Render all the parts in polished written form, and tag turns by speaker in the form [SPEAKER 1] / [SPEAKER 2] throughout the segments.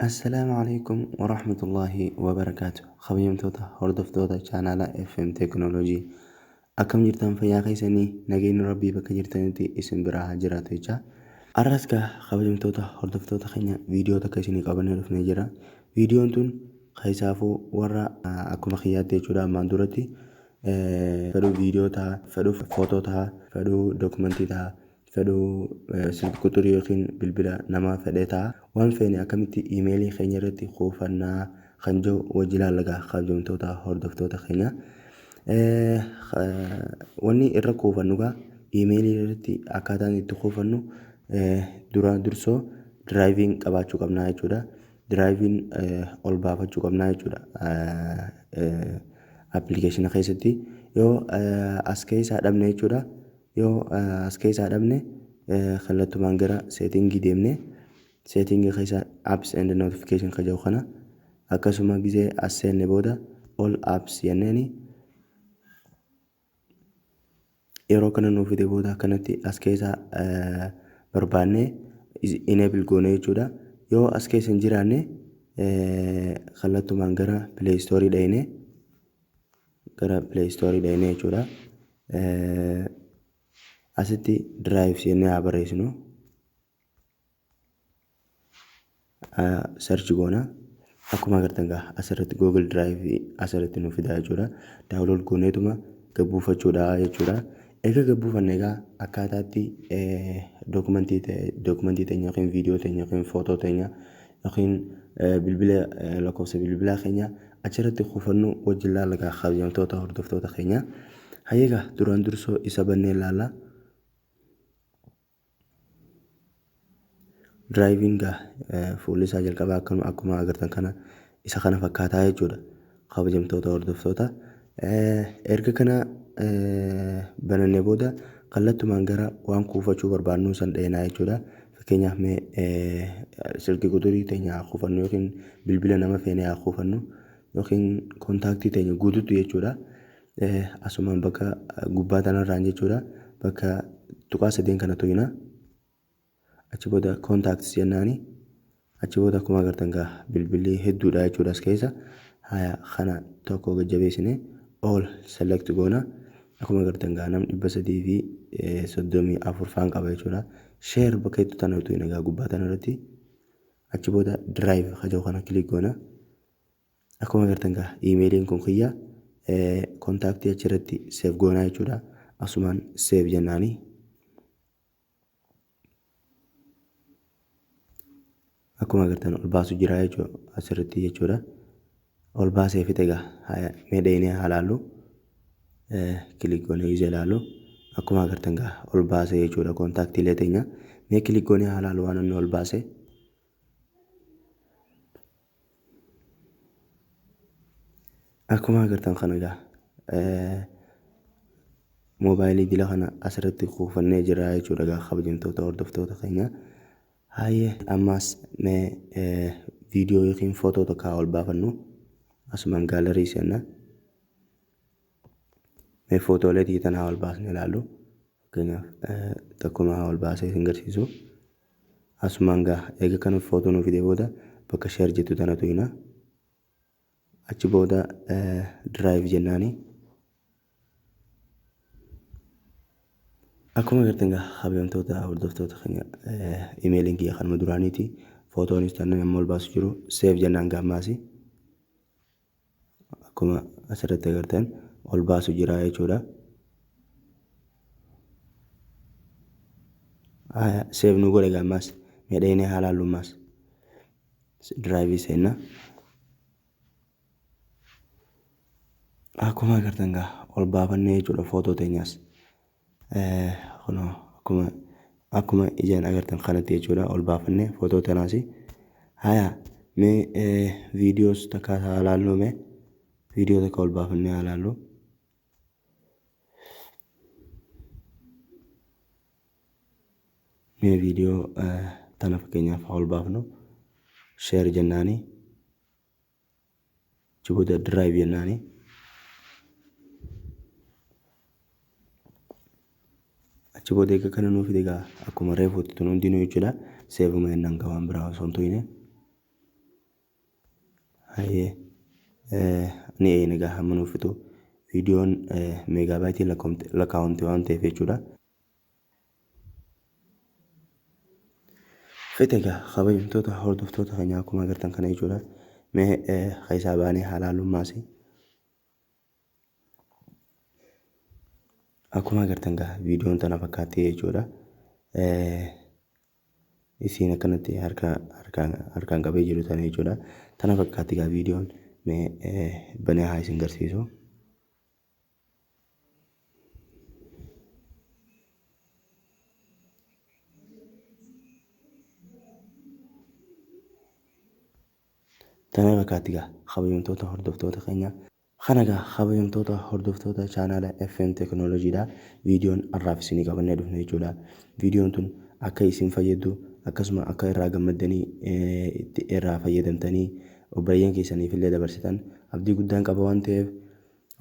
[SPEAKER 1] السلام عليكم ورحمة الله وبركاته. خبيمتوتا هردفتوتا channel FM Technology. Akkam jirtan fayyaa keessanii nageenyi rabbii bakka jirtanitti isin biraa haa jiraatu jecha. Arras gaa kabajamtoota hordoftoota keenya viidiyoo takka isinii qabannee dhufnee jira. Viidiyoon tun keessaafuu warra akkuma kiyyaatti jechuudha ammaan duratti fedhuu viidiyoo ta'a, fedhuu footoo ta'a, fedhuu dookumentii ta'a, fedhuu silkii quxurii yookiin bilbila namaa fedhee ta'a. Waan feene akkamitti iimeelii keenya irratti kuufannaa kan jiru wajji ilaalla kabajamtoota hordoftoota keenya. Wanni irra kuufannu gaa iimeelii irratti akkaataan itti kuufannu duraan dursoo diraayiviin qabaachuu qabnaa jechuudha. Diraayiviin ol baafachuu qabnaa jechuudha. Appilikeeshina keessatti yoo as keessaa dhabne jechuudha. Yoo as keessaa dhabne kallattumaan gara seetingii deemnee seetingii keessa apps and notification kan jedhu kana akkasuma gisee as seenne booda all apps jenneeni yeroo kana nuuf fide booda kanatti as keessaa barbaannee enable goone jechuudha. Yoo as keessa hin jiraanne kallattumaan gara Play Store dhaqnee jechuudha. Asitti drive jennee haa barreessinu. Search goona. Akkuma agartan gaa asirratti Google Drive asirratti nuuf fida jechuudha. Download gooneetuma gabbuufachuudha jechuudha. Egaa gabbuufanne egaa akkaataatti dookumentii teenya yookiin viidiyoo teenya yookiin footoo teenya yookiin bilbila lakkoofsa bilbilaa keenya achirratti kuufannu wajjin ilaalla gaa kabajamtoota hordoftoota keenya. Hayyeegaa duraan dursoo isa bannee ilaalla. Diraayiviin gaa fuulli isaa jalqabaa akkuma agartan kana isa kana fakkaataa jechuudha. Kabajamtoota hordoftoota. Erga kana banannee booda kallattumaan gara waan kuufachuu barbaannu san dhaqnaa jechuudha. Fakkeenyaaf silkii quxurii teenya haa kuufannu yookiin bilbila nama feene haa kuufannu yookiin kontaaktii teenya guutuutti jechuudha. Asumaan bakka gubbaa tanarraan jechuudha. Bakka tuqaa sadeen kana tuqna. Achi booda contacts jennaani. Achi booda akkuma agartan gaa bilbilli hedduudha jechuudha as keessa. Kana tokko jajjabeessine all select goona. Akkuma agartan gaa namni 334 faan qaba jechuudha. Share bakka itti tana utuu nagaa gubbaa tanarratti. Achi booda drive hajau kana click goona. Akkuma agartan gaa iimeeliin kun kiyya kontaaktii achirratti save goona jechuudha. Asumaan save jennaani. Akkuma agartan ol baasu jira jechuudha asirratti jechuudha. Ol baasee fixe gaa mee dhaqnee haa ilaallu. Click goonee ilaallu. Akkuma agartan gaa ol baasee jechuudha kontaaktiilee teenya. Mee click goonee haa ilaallu waan inni ol baasee. Akkuma agartan kana gaa moobaayilii dila kana asirratti kuufannee jira jechuudha gaa kabajamtoota hordoftoota keenya. Hayyee ammas mee viidiyoo yookiin footoo tokko ol baafannu. Asumaan gaalarii seenna. Mee footoolee tiitanaa ol baasne ilaallu. Fakkeenyaaf takkuma ol baasee isin agarsiisu. Asumaan gaa eega kana footoo nuuf fide booda bakka share jettu tana tuqna. Achi booda drive jennaani. Akkuma agartan gaa kabajamtoota hordoftoota keenya iimeeliin kiyya kanuma duraaniiti. Footoonis tanaan amma ol baasu jiru. Save jennaan gaa ammaasi. Akkuma asirratti agartan ol baasu jira jechuudha. Save nu godhe gaa ammaas mee dhaqnee haa ilaallu ammaas. Drive seenna. Akkuma agartan gaa ol baafannee jechuudha footoo teenyaas. Akkuma ijaan agartan kanatti jechuudha ol baafannee footoo tanaas. Hayaa mee viidiyoos takka haa ilaallu mee viidiyoo takka ol baafannee haa ilaallu. Mee viidiyoo tana fakkeenyaaf haa ol baafnu. Share jennaani. Achi booda drive jennaani. Achi booda egaa kana nuuf egaa akkuma reefu itti hundinuu jechuudha. Save jennaan gaa waan biraa osoo hin tuqne. Hayyee ni eegaa hamma nuuf fixu viidiyoon meegaabaayitii lakkaa'amte waan ta'eef jechuudha. Fite egaa kabajamtoota hordoftoota keenyaa akkuma agartan kana jechuudha. Mee keessaa baanee halaalummaas akkuma agartan egaa viidiyoon tana fakkaatti jechuudha. Isiin akkanatti harkaan qabee jiru tana jechuudha. Tana fakkaatti egaa viidiyoon mee banee haa isin garsiisu. Tana fakkaatti egaa kabajamtoota hordoftoota keenyaa. Kana egaa kabajamtoota hordoftoota chaanaala FM Teknooloojiidha. Viidiyoon har'aaf isinii qabannee dhufne jechuudha. Viidiyoon tun akka isin fayyaddu akkasuma akka irraa gammaddanii irraa fayyadamtanii obboleeyyan keessaniif illee dabarsitan abdii guddaan qaba waan ta'eef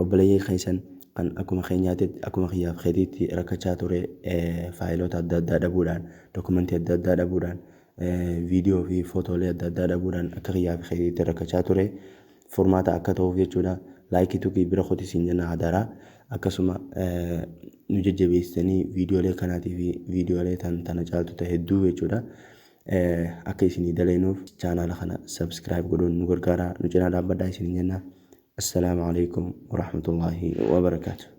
[SPEAKER 1] obboleeyyan keessan kan akkuma keenyaatti akkuma kiyyaaf keetiitti rakkachaa ture faayilota adda addaa dhabuudhaan dokumentii adda addaa dhabuudhaan viidiyoo fi footoolee adda addaa dhabuudhaan akka kiyyaaf keetiitti rakkachaa ture furmaata akka ta'uuf jechuudha. Laayikii tuqii bira qotiisiin jenna hadaraa akkasuma nu jajjabeessanii viidiyoolee kanaatii fi viidiyoolee tana caaltu ta'e hedduu jechuudha. Akka isinii daleenuuf chaanaala kana subscribe godhuun nu gargaara. Nu cinaa dhaabbadhaa isiniin jenna. Assalaamu alaikum warahmatullaahi wabarakaatu.